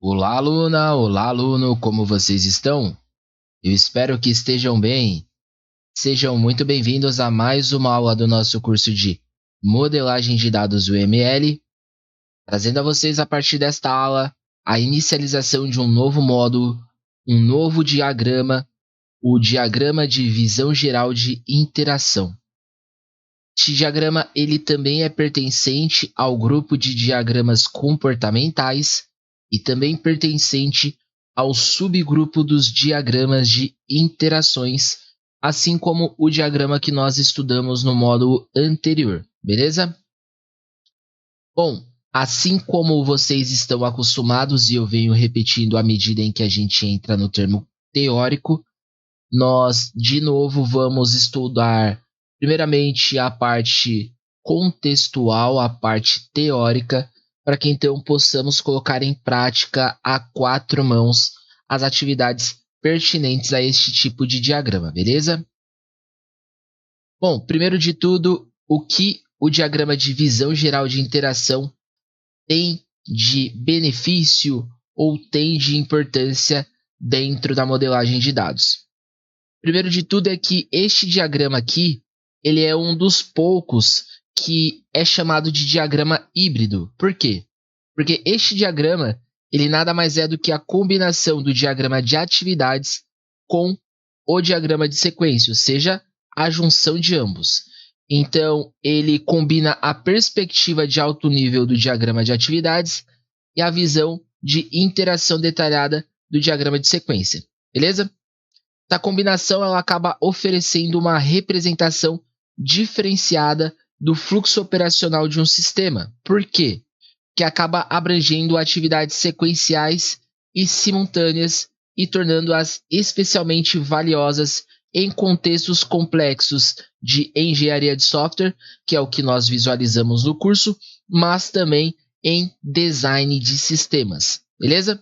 Olá, aluna! Olá, aluno! Como vocês estão? Eu espero que estejam bem. Sejam muito bem-vindos a mais uma aula do nosso curso de Modelagem de Dados UML, trazendo a vocês a partir desta aula a inicialização de um novo módulo, um novo diagrama, o diagrama de visão geral de interação. Este diagrama ele também é pertencente ao grupo de diagramas comportamentais e também pertencente ao subgrupo dos diagramas de interações, assim como o diagrama que nós estudamos no módulo anterior, beleza? Bom, assim como vocês estão acostumados e eu venho repetindo à medida em que a gente entra no termo teórico, nós de novo vamos estudar primeiramente a parte contextual, a parte teórica, para que então possamos colocar em prática a quatro mãos as atividades pertinentes a este tipo de diagrama, beleza? Bom, primeiro de tudo, o que o diagrama de visão geral de interação tem de benefício ou tem de importância dentro da modelagem de dados? Primeiro de tudo é que este diagrama aqui, ele é um dos poucos que é chamado de diagrama híbrido. Por quê? Porque este diagrama, ele nada mais é do que a combinação do diagrama de atividades com o diagrama de sequência, ou seja, a junção de ambos. Então, ele combina a perspectiva de alto nível do diagrama de atividades e a visão de interação detalhada do diagrama de sequência. Beleza? Essa combinação ela acaba oferecendo uma representação diferenciada do fluxo operacional de um sistema. Por quê? Que acaba abrangendo atividades sequenciais e simultâneas e tornando-as especialmente valiosas em contextos complexos de engenharia de software, que é o que nós visualizamos no curso, mas também em design de sistemas, beleza?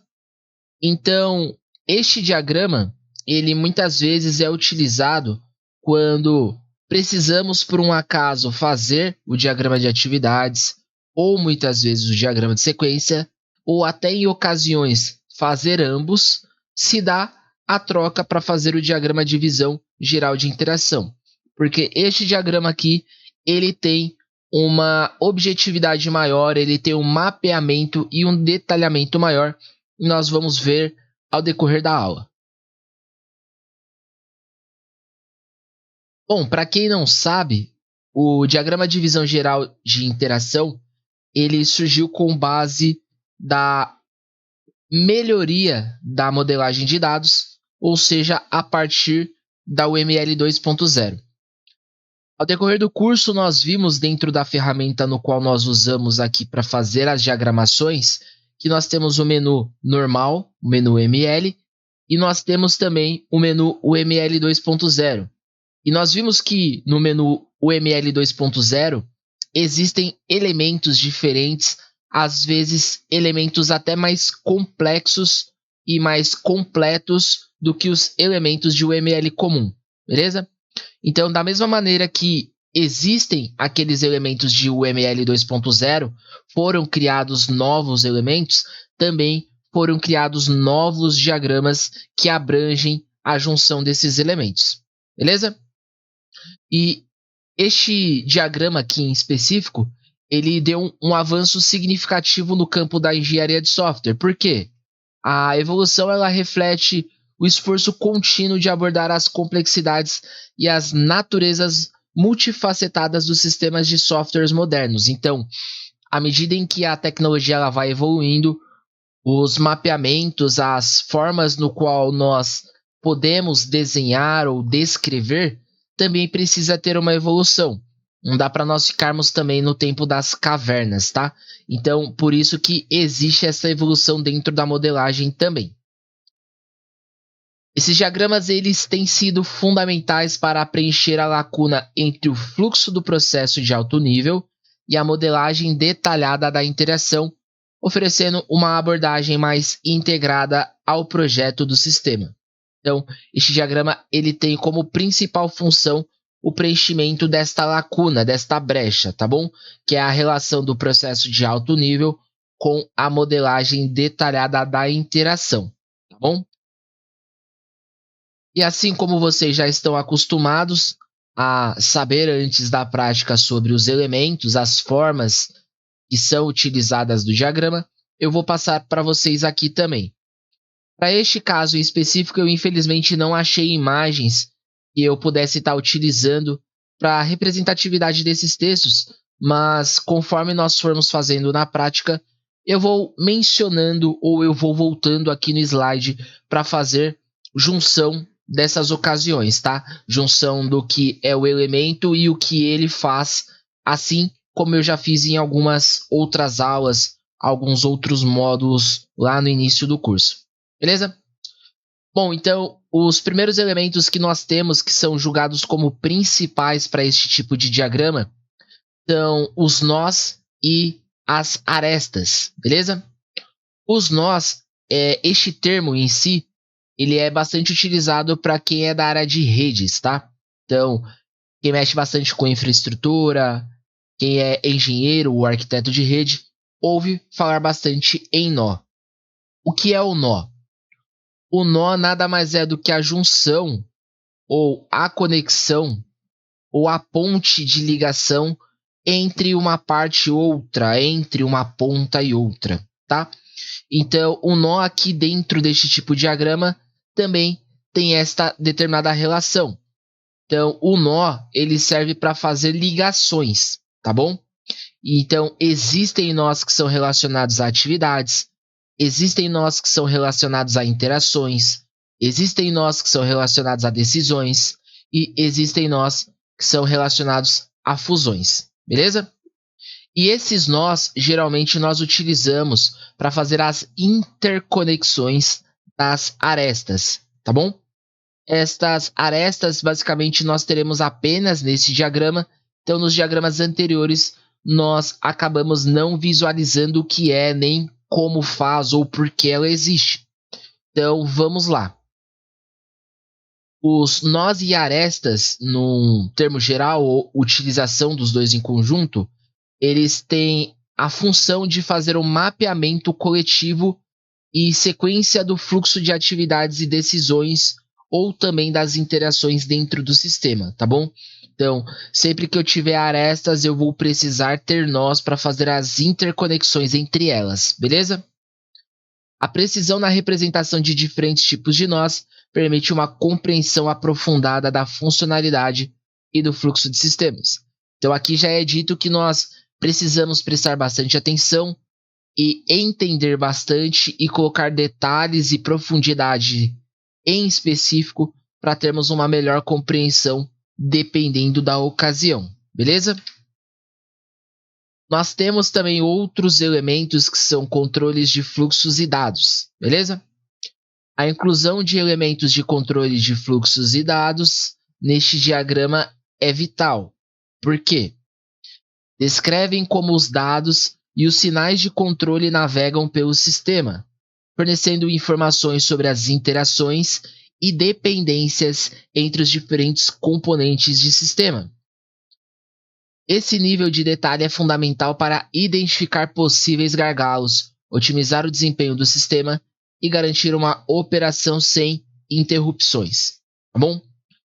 Então, este diagrama ele muitas vezes é utilizado quando precisamos, por um acaso, fazer o diagrama de atividades, ou muitas vezes o diagrama de sequência, ou até em ocasiões fazer ambos, se dá a troca para fazer o diagrama de visão geral de interação. Porque este diagrama aqui, ele tem uma objetividade maior, ele tem um mapeamento e um detalhamento maior, e nós vamos ver ao decorrer da aula. Bom, para quem não sabe, o diagrama de visão geral de interação, ele surgiu com base da melhoria da modelagem de dados, ou seja, a partir da UML 2.0. Ao decorrer do curso, nós vimos dentro da ferramenta no qual nós usamos aqui para fazer as diagramações, que nós temos o menu normal, o menu UML, e nós temos também o menu UML 2.0. E nós vimos que no menu UML 2.0 existem elementos diferentes, às vezes elementos até mais complexos e mais completos do que os elementos de UML comum, beleza? Então, da mesma maneira que existem aqueles elementos de UML 2.0, foram criados novos elementos, também foram criados novos diagramas que abrangem a junção desses elementos, beleza? E este diagrama aqui em específico, ele deu um avanço significativo no campo da engenharia de software. Por quê? A evolução ela reflete o esforço contínuo de abordar as complexidades e as naturezas multifacetadas dos sistemas de softwares modernos. Então, à medida em que a tecnologia ela vai evoluindo, os mapeamentos, as formas no qual nós podemos desenhar ou descrever, também precisa ter uma evolução. Não dá para nós ficarmos também no tempo das cavernas, tá? Então, por isso que existe essa evolução dentro da modelagem também. Esses diagramas eles têm sido fundamentais para preencher a lacuna entre o fluxo do processo de alto nível e a modelagem detalhada da interação, oferecendo uma abordagem mais integrada ao projeto do sistema. Então, este diagrama ele tem como principal função o preenchimento desta lacuna, desta brecha, tá bom? Que é a relação do processo de alto nível com a modelagem detalhada da interação, tá bom? E assim como vocês já estão acostumados a saber antes da prática sobre os elementos, as formas que são utilizadas do diagrama, eu vou passar para vocês aqui também. Para este caso em específico, eu infelizmente não achei imagens que eu pudesse estar utilizando para a representatividade desses textos, mas conforme nós formos fazendo na prática, eu vou mencionando ou eu vou voltando aqui no slide para fazer junção dessas ocasiões, tá? Junção do que é o elemento e o que ele faz, assim como eu já fiz em algumas outras aulas, alguns outros módulos lá no início do curso. Beleza? Bom, então, os primeiros elementos que nós temos que são julgados como principais para este tipo de diagrama são os nós e as arestas, beleza? Os nós, este termo em si, ele é bastante utilizado para quem é da área de redes, tá? Então, quem mexe bastante com infraestrutura, quem é engenheiro ou arquiteto de rede, ouve falar bastante em nó. O que é o nó? O nó nada mais é do que a junção, ou a conexão, ou a ponte de ligação entre uma parte e outra, entre uma ponta e outra, tá? Então, o nó aqui dentro deste tipo de diagrama também tem esta determinada relação. Então, o nó, ele serve para fazer ligações, tá bom? Então, existem nós que são relacionados a atividades, existem nós que são relacionados a interações, existem nós que são relacionados a decisões e existem nós que são relacionados a fusões, beleza? E esses nós, geralmente, nós utilizamos para fazer as interconexões das arestas, tá bom? Estas arestas, basicamente, nós teremos apenas nesse diagrama. Então, nos diagramas anteriores, nós acabamos não visualizando o que é, nem como faz ou por que ela existe. Então, vamos lá. Os nós e arestas, num termo geral, ou utilização dos dois em conjunto, eles têm a função de fazer um mapeamento coletivo e sequência do fluxo de atividades e decisões ou também das interações dentro do sistema, tá bom? Então, sempre que eu tiver arestas, eu vou precisar ter nós para fazer as interconexões entre elas, beleza? A precisão na representação de diferentes tipos de nós permite uma compreensão aprofundada da funcionalidade e do fluxo de sistemas. Então, aqui já é dito que nós precisamos prestar bastante atenção e entender bastante e colocar detalhes e profundidade em específico para termos uma melhor compreensão dependendo da ocasião, beleza? Nós temos também outros elementos que são controles de fluxos e dados, beleza? A inclusão de elementos de controle de fluxos e dados neste diagrama é vital. Por quê? Descrevem como os dados e os sinais de controle navegam pelo sistema, fornecendo informações sobre as interações e dependências entre os diferentes componentes de sistema. Esse nível de detalhe é fundamental para identificar possíveis gargalos, otimizar o desempenho do sistema e garantir uma operação sem interrupções, tá bom?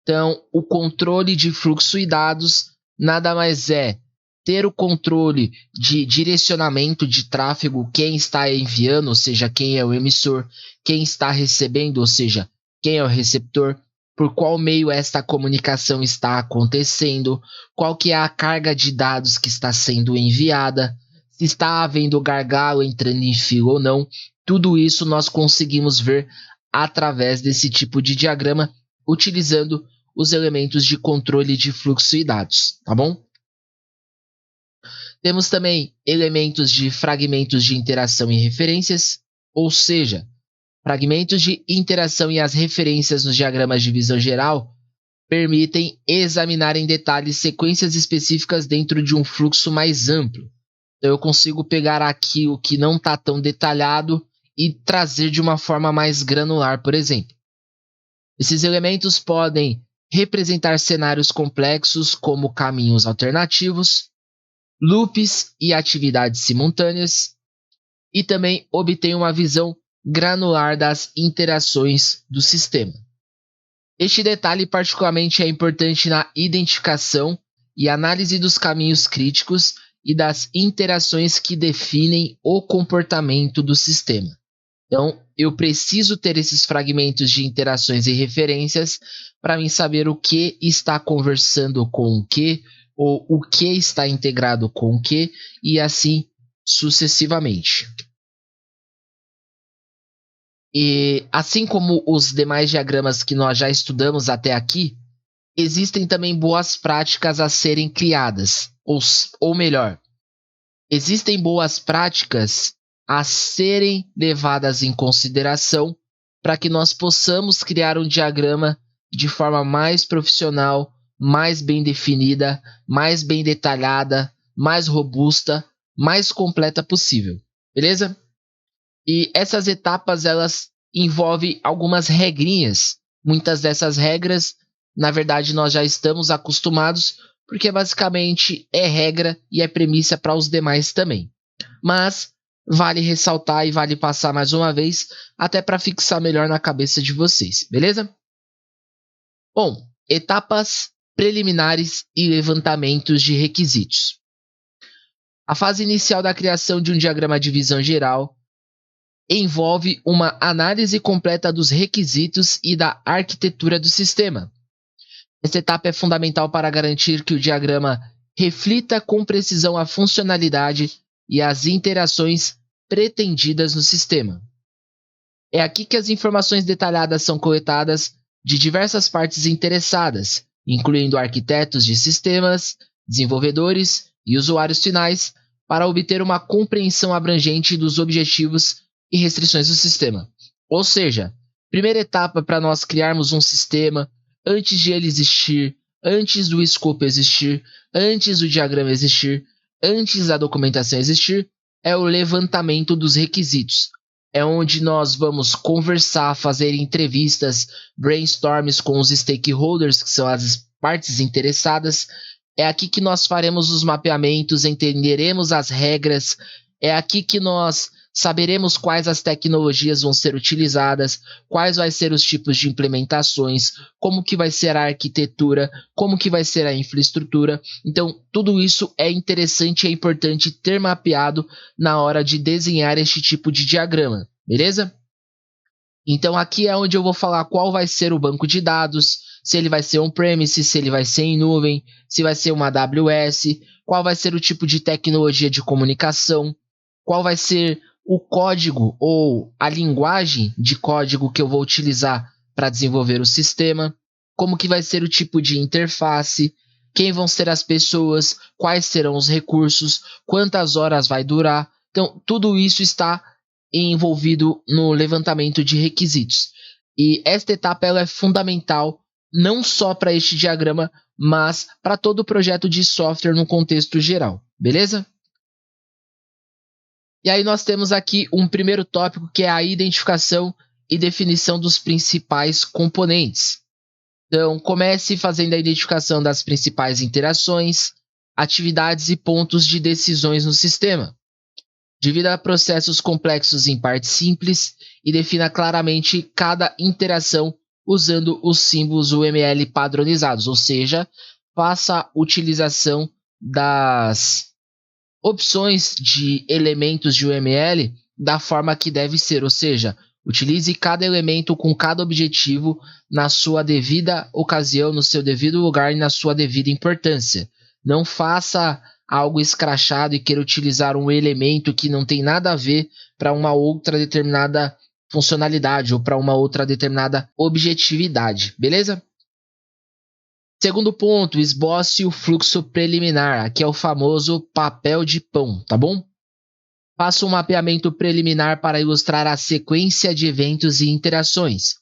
Então, o controle de fluxo e dados nada mais é ter o controle de direcionamento de tráfego, quem está enviando, ou seja, quem é o emissor, quem está recebendo, ou seja, quem é o receptor, por qual meio esta comunicação está acontecendo, qual que é a carga de dados que está sendo enviada, se está havendo gargalo entrando em fio ou não. Tudo isso nós conseguimos ver através desse tipo de diagrama, utilizando os elementos de controle de fluxo e dados, tá bom? Temos também elementos de fragmentos de interação e referências, ou seja, fragmentos de interação e as referências nos diagramas de visão geral permitem examinar em detalhes sequências específicas dentro de um fluxo mais amplo. Então, eu consigo pegar aqui o que não está tão detalhado e trazer de uma forma mais granular, por exemplo. Esses elementos podem representar cenários complexos como caminhos alternativos, loops e atividades simultâneas, e também obtém uma visão granular das interações do sistema. Este detalhe particularmente é importante na identificação e análise dos caminhos críticos e das interações que definem o comportamento do sistema. Então, eu preciso ter esses fragmentos de interações e referências para mim saber o que está conversando com o que, ou o que está integrado com o que, e assim sucessivamente. E assim como os demais diagramas que nós já estudamos até aqui, existem também boas práticas a serem criadas, ou melhor, existem boas práticas a serem levadas em consideração para que nós possamos criar um diagrama de forma mais profissional, mais bem definida, mais bem detalhada, mais robusta, mais completa possível. Beleza? E essas etapas, elas envolvem algumas regrinhas. Muitas dessas regras, na verdade, nós já estamos acostumados, porque basicamente é regra e é premissa para os demais também. Mas vale ressaltar e vale passar mais uma vez, até para fixar melhor na cabeça de vocês, beleza? Bom, etapas preliminares e levantamentos de requisitos. A fase inicial da criação de um diagrama de visão geral envolve uma análise completa dos requisitos e da arquitetura do sistema. Essa etapa é fundamental para garantir que o diagrama reflita com precisão a funcionalidade e as interações pretendidas no sistema. É aqui que as informações detalhadas são coletadas de diversas partes interessadas, incluindo arquitetos de sistemas, desenvolvedores e usuários finais, para obter uma compreensão abrangente dos objetivos e restrições do sistema. Ou seja, primeira etapa para nós criarmos um sistema, antes de ele existir, antes do escopo existir, antes do diagrama existir, antes da documentação existir, é o levantamento dos requisitos. É onde nós vamos conversar, fazer entrevistas, brainstorms com os stakeholders, que são as partes interessadas. É aqui que nós faremos os mapeamentos, entenderemos as regras. É aqui que nós saberemos quais as tecnologias vão ser utilizadas, quais vai ser os tipos de implementações, como que vai ser a arquitetura, como que vai ser a infraestrutura. Então, tudo isso é interessante e é importante ter mapeado na hora de desenhar este tipo de diagrama, beleza? Então, aqui é onde eu vou falar qual vai ser o banco de dados, se ele vai ser on-premise, se ele vai ser em nuvem, se vai ser uma AWS, qual vai ser o tipo de tecnologia de comunicação, qual vai ser o código ou a linguagem de código que eu vou utilizar para desenvolver o sistema, como que vai ser o tipo de interface, quem vão ser as pessoas, quais serão os recursos, quantas horas vai durar. Então, tudo isso está envolvido no levantamento de requisitos. E esta etapa ela é fundamental não só para este diagrama, mas para todo o projeto de software no contexto geral, beleza? E aí nós temos aqui um primeiro tópico que é a identificação e definição dos principais componentes. Então, comece fazendo a identificação das principais interações, atividades e pontos de decisões no sistema. Divida processos complexos em partes simples e defina claramente cada interação usando os símbolos UML padronizados, ou seja, faça a utilização das opções de elementos de UML da forma que deve ser, ou seja, utilize cada elemento com cada objetivo na sua devida ocasião, no seu devido lugar e na sua devida importância. Não faça algo escrachado e queira utilizar um elemento que não tem nada a ver para uma outra determinada funcionalidade ou para uma outra determinada objetividade, beleza? Segundo ponto, esboce o fluxo preliminar, aqui é o famoso papel de pão, tá bom? Faça um mapeamento preliminar para ilustrar a sequência de eventos e interações.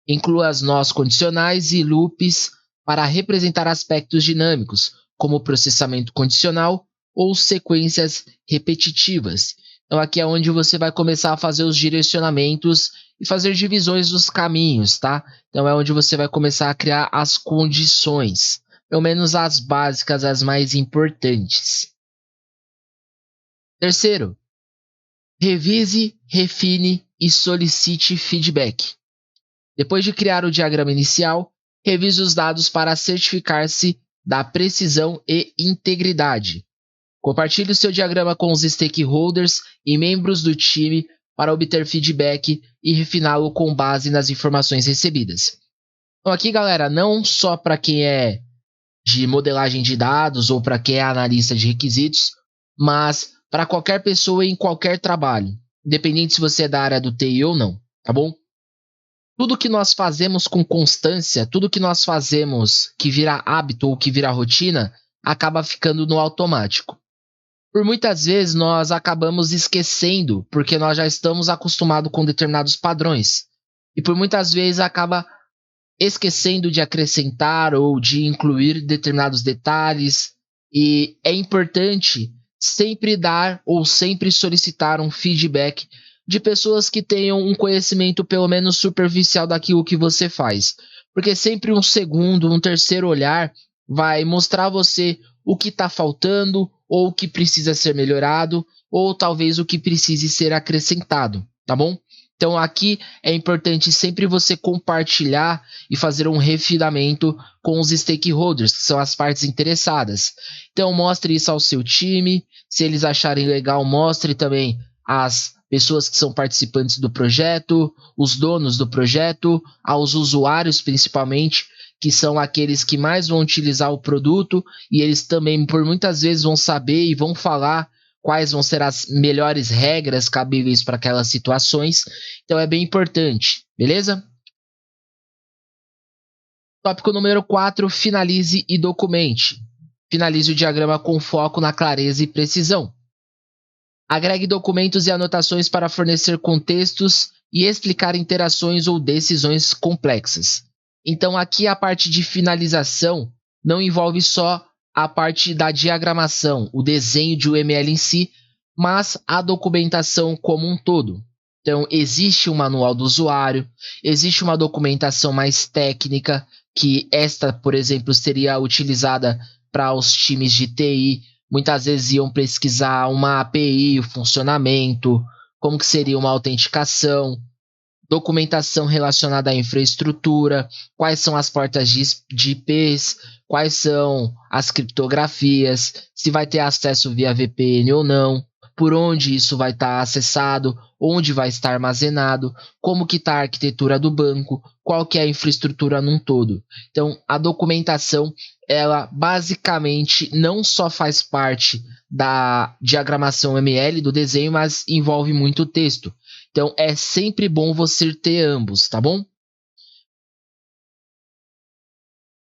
Inclua as nós condicionais e loops para representar aspectos dinâmicos, como processamento condicional ou sequências repetitivas. Então aqui é onde você vai começar a fazer os direcionamentos e fazer divisões dos caminhos, tá? Então é onde você vai começar a criar as condições, pelo menos as básicas, as mais importantes. Terceiro, Revise, refine e solicite feedback. Depois de criar o diagrama inicial, revise os dados para certificar-se da precisão e integridade. Compartilhe o seu diagrama com os stakeholders e membros do time para obter feedback e refiná-lo com base nas informações recebidas. Então aqui, galera, não só para quem é de modelagem de dados ou para quem é analista de requisitos, mas para qualquer pessoa em qualquer trabalho, independente se você é da área do TI ou não, tá bom? Tudo que nós fazemos com constância, tudo que nós fazemos que vira hábito ou que vira rotina, acaba ficando no automático. Por muitas vezes nós acabamos esquecendo, porque nós já estamos acostumados com determinados padrões. E por muitas vezes acaba esquecendo de acrescentar ou de incluir determinados detalhes. E é importante sempre dar ou sempre solicitar um feedback de pessoas que tenham um conhecimento pelo menos superficial daquilo que você faz. Porque sempre um segundo, um terceiro olhar vai mostrar a você o que está faltando, ou o que precisa ser melhorado, ou talvez o que precise ser acrescentado, tá bom? Então aqui é importante sempre você compartilhar e fazer um refinamento com os stakeholders, que são as partes interessadas. Então mostre isso ao seu time, se eles acharem legal, mostre também às pessoas que são participantes do projeto, os donos do projeto, aos usuários principalmente, que são aqueles que mais vão utilizar o produto, e eles também por muitas vezes vão saber e vão falar quais vão ser as melhores regras cabíveis para aquelas situações. Então é bem importante, beleza? Tópico número 4, finalize e documente. Finalize o diagrama com foco na clareza e precisão. Agregue documentos e anotações para fornecer contextos e explicar interações ou decisões complexas. Então aqui a parte de finalização não envolve só a parte da diagramação, o desenho de UML em si, mas a documentação como um todo. Então existe um manual do usuário, existe uma documentação mais técnica, que esta, por exemplo, seria utilizada para os times de TI. Muitas vezes iam pesquisar uma API, o funcionamento, como que seria uma autenticação, documentação relacionada à infraestrutura, quais são as portas de IPs, quais são as criptografias, se vai ter acesso via VPN ou não, por onde isso vai estar acessado, onde vai estar armazenado, como que está a arquitetura do banco, qual que é a infraestrutura num todo. Então, a documentação, ela basicamente não só faz parte da diagramação ML, do desenho, mas envolve muito texto. Então, é sempre bom você ter ambos, tá bom?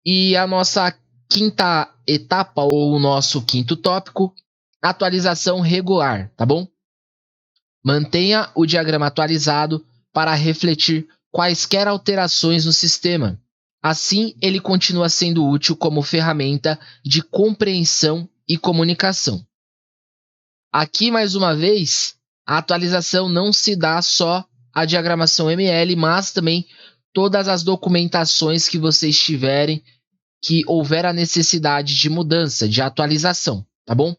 E a nossa quinta etapa, ou o nosso quinto tópico, atualização regular, tá bom? Mantenha o diagrama atualizado para refletir quaisquer alterações no sistema. Assim, ele continua sendo útil como ferramenta de compreensão e comunicação. Aqui, mais uma vez, a atualização não se dá só à diagramação ML, mas também todas as documentações que vocês tiverem, que houver a necessidade de mudança, de atualização, tá bom?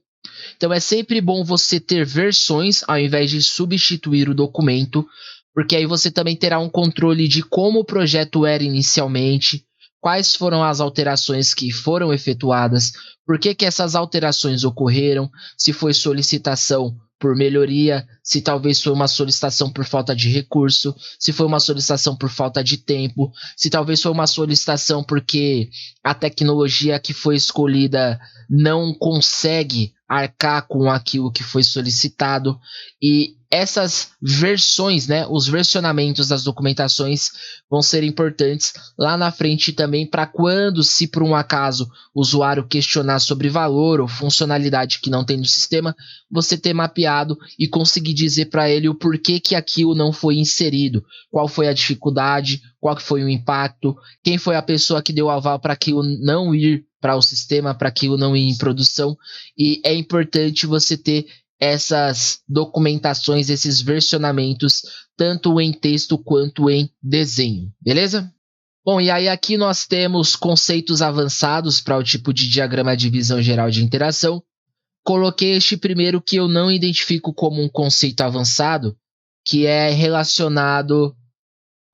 Então é sempre bom você ter versões ao invés de substituir o documento, porque aí você também terá um controle de como o projeto era inicialmente, quais foram as alterações que foram efetuadas, por que essas alterações ocorreram, se foi solicitação por melhoria, se talvez foi uma solicitação por falta de recurso, se foi uma solicitação por falta de tempo, se talvez foi uma solicitação porque a tecnologia que foi escolhida não consegue arcar com aquilo que foi solicitado. E essas versões, né, os versionamentos das documentações vão ser importantes lá na frente também, para quando, se por um acaso o usuário questionar sobre valor ou funcionalidade que não tem no sistema, você ter mapeado e conseguir dizer para ele o porquê que aquilo não foi inserido, qual foi a dificuldade, qual que foi o impacto, quem foi a pessoa que deu aval para aquilo não ir para o sistema, para aquilo não ir em produção. E é importante você ter essas documentações, esses versionamentos, tanto em texto quanto em desenho, beleza? Bom, e aí aqui nós temos conceitos avançados para o tipo de diagrama de visão geral de interação. coloquei este primeiro que eu não identifico como um conceito avançado, que é relacionado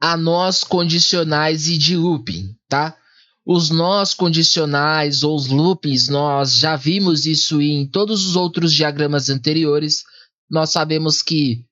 a nós condicionais e de looping, tá? Os nós condicionais ou os loopings, nós já vimos isso em todos os outros diagramas anteriores. Nós sabemos que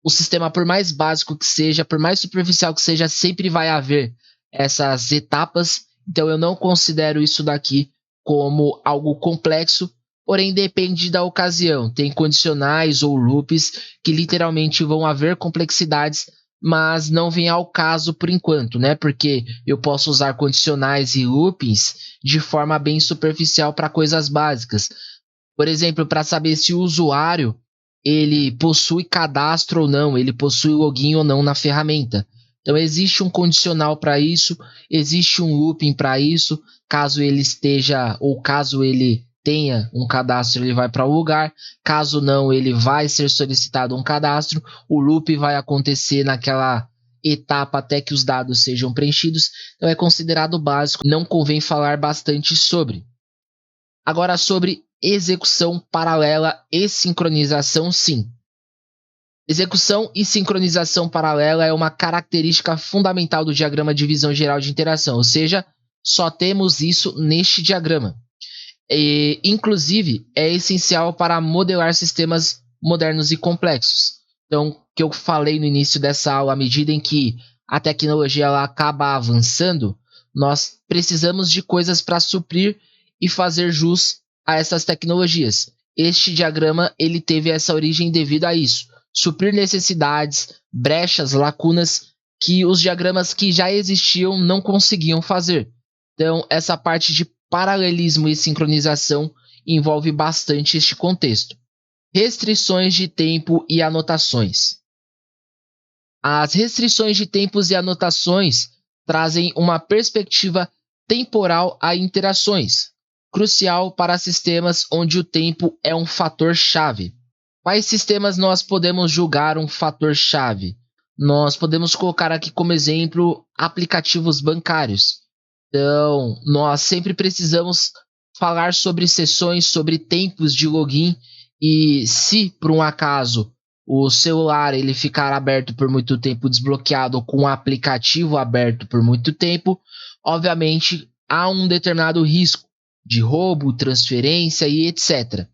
o sistema, por mais básico que seja, por mais superficial que seja, sempre vai haver essas etapas. Então eu não considero isso daqui como algo complexo, porém depende da ocasião. Tem condicionais ou loops que literalmente vão haver complexidades, mas não vem ao caso por enquanto, né? Porque eu posso usar condicionais e loopings de forma bem superficial para coisas básicas. Por exemplo, para saber se o usuário ele possui cadastro ou não, ele possui login ou não na ferramenta. Então existe um condicional para isso, existe um looping para isso. Caso ele esteja ou caso ele tenha um cadastro, ele vai para o lugar. Caso não, ele vai ser solicitado um cadastro. O loop vai acontecer naquela etapa até que os dados sejam preenchidos. Então é considerado básico, não convém falar bastante sobre. Agora sobre execução paralela e sincronização, sim. Execução e sincronização paralela é uma característica fundamental do diagrama de visão geral de interação, ou seja, só temos isso neste diagrama. Inclusive, é essencial para modelar sistemas modernos e complexos. Então, que eu falei no início dessa aula, à medida em que a tecnologia ela acaba avançando, nós precisamos de coisas para suprir e fazer jus a essas tecnologias. Este diagrama ele teve essa origem devido a isso. Suprir necessidades, brechas, lacunas que os diagramas que já existiam não conseguiam fazer. Então, essa parte de paralelismo e sincronização envolve bastante este contexto. Restrições de tempo e anotações. As restrições de tempos e anotações trazem uma perspectiva temporal a interações, crucial para sistemas onde o tempo é um fator-chave. Quais sistemas nós podemos julgar um fator-chave? Nós podemos colocar aqui como exemplo aplicativos bancários. Então, nós sempre precisamos falar sobre sessões, sobre tempos de login e se, por um acaso, o celular ele ficar aberto por muito tempo, desbloqueado ou com o aplicativo aberto por muito tempo, obviamente há um determinado risco de roubo, transferência e etc.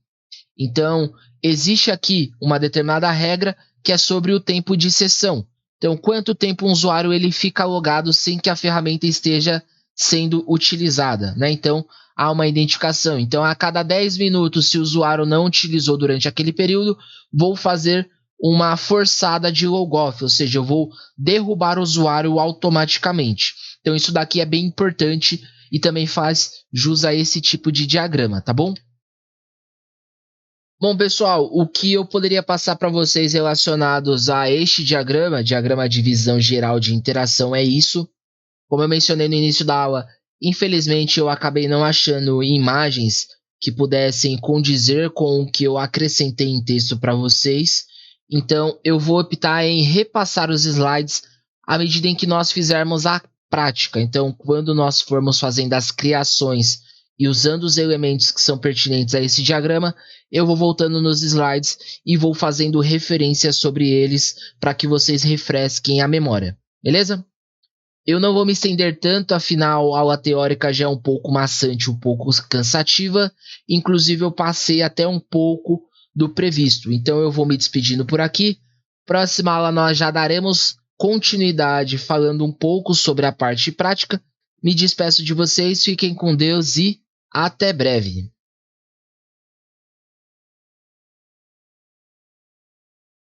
Então, existe aqui uma determinada regra que é sobre o tempo de sessão. Então, quanto tempo um usuário ele fica logado sem que a ferramenta esteja sendo utilizada, né? Então, há uma identificação. Então, a cada 10 minutos, se o usuário não utilizou durante aquele período, vou fazer uma forçada de logoff, ou seja, eu vou derrubar o usuário automaticamente. Então, isso daqui é bem importante e também faz jus a esse tipo de diagrama, tá bom? Bom, pessoal, o que eu poderia passar para vocês relacionados a este diagrama, diagrama de visão geral de interação, é isso. Como eu mencionei no início da aula, infelizmente eu acabei não achando imagens que pudessem condizer com o que eu acrescentei em texto para vocês. Então, eu vou optar em repassar os slides à medida em que nós fizermos a prática. Então, quando nós formos fazendo as criações e usando os elementos que são pertinentes a esse diagrama, eu vou voltando nos slides e vou fazendo referências sobre eles para que vocês refresquem a memória. Beleza? Eu não vou me estender tanto, afinal a aula teórica já é um pouco maçante, um pouco cansativa. Inclusive eu passei até um pouco do previsto. Então eu vou me despedindo por aqui. Próxima aula nós já daremos continuidade falando um pouco sobre a parte prática. Me despeço de vocês, fiquem com Deus e até breve.